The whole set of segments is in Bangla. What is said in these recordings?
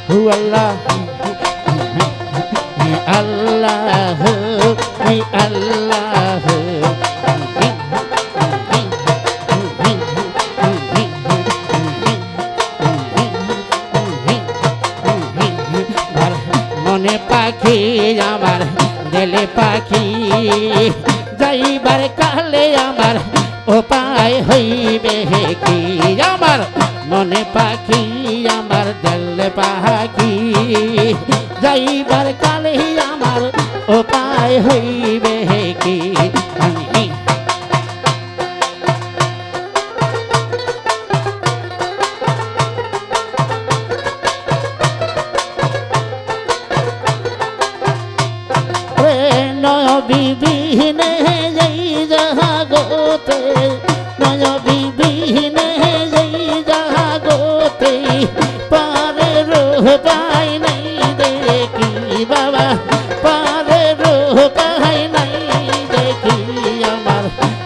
আল্লাহ আল্লাহ আল্লাহ মনে পাখি আমার দিলে পাখি যাইবার কালে আমার উপায় হইবে কি আমার মনে পাখি আমার দিলে পাখি যাইবার কালে আমার উপায় হইবে কি বিবিহীনে যাই জাগতে নয় বিবিহীনে যাই জাগতে পারে রোপাই নাই দেখি বাবা পারে রোপাই নাই দেখি আমার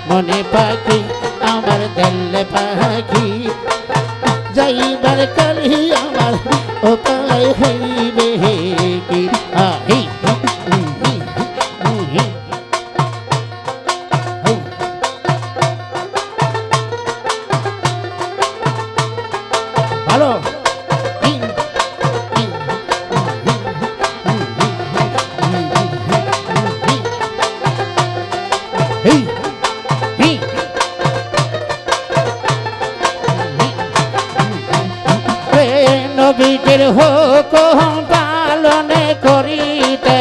মনে পাখি আমার দিলে পাখি যাইবার কালি আমার উপায় হইবে কি আহি ভালো নবীদের হুকুম পালন করিতে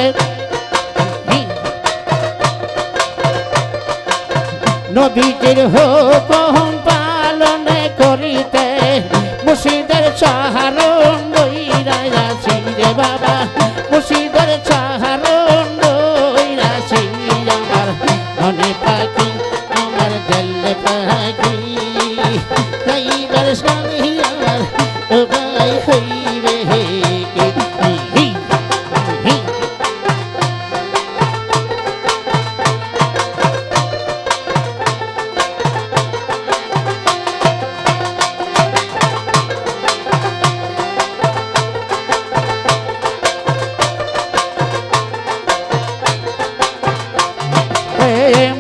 নবীদের হুকুম পালন করিতে মুর্শিদের চাহারণ লইরাছি রে বাবা মুর্শিদের চাহারণ লইরাছি আমার মনে পাখি আমার দিলে পাখি যাইবার সাথে আমার উপায় হইবে কি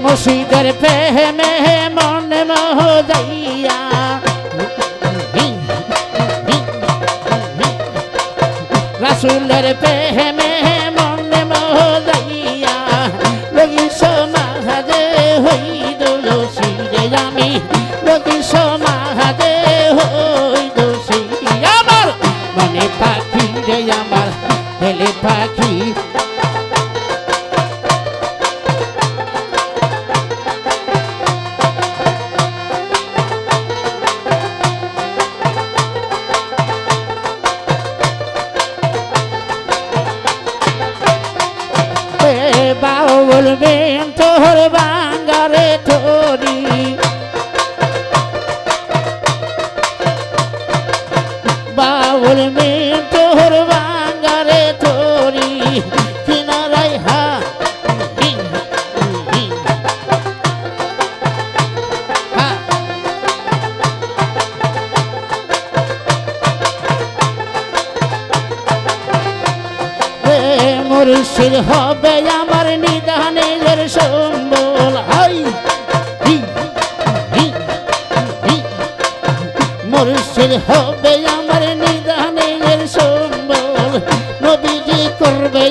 মুর্শিদের প্রেমে মনে মোহ যাইয়া রাসূলের প্রেমে মনে মোহ যাইয়া লগি সমাজে হই দোষী রে আমি লগি সমাজে হই দোষী আমার মনে পাখি রে আমার দিলে পাখি বলবেন তোর বাঙ্গারে তোরি বাউল মেন তোর বাঙ্গারে তোরি কিনারাই হা মুর্শিদ হবে আমার নিদানের সম্বল হাই মুর্শিদ হবে আমার নিদানের সম্বল নবীজি করবে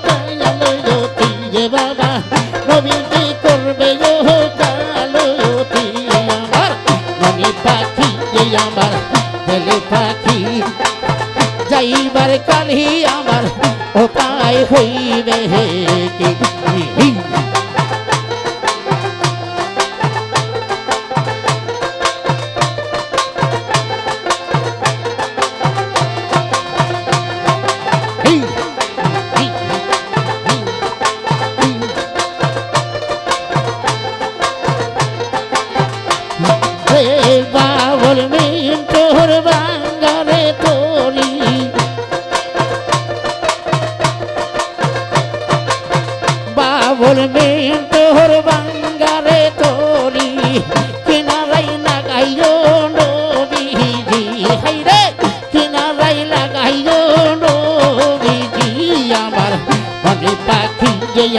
কালতি রে বাবা নবীজি করবে কালতি আমার মনে পাখি আমার দিলে পাখি যাইবার কালি আমার উপায় হইবে কি বাউল মেন তোর বাঙ্গারে তোরি বাউল মেন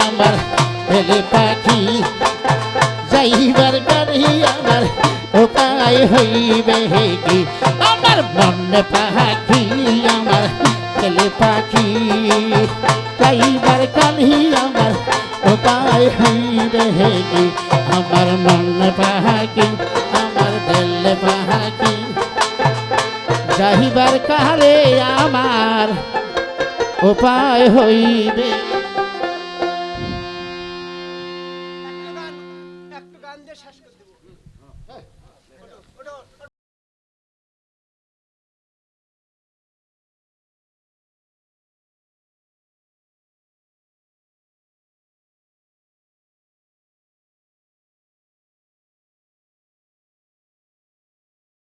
আমার ছেলে পাখি যাইবার গাড়ি আমার উপায় হইবে কি আমার মন পাখি আমার ছেলে পাখি যাইবার গাড়ি আমার উপায় হইবে কি আমার মন পাখি আমার ছেলে পাখি যাইবার কালে আমার উপায় হইবে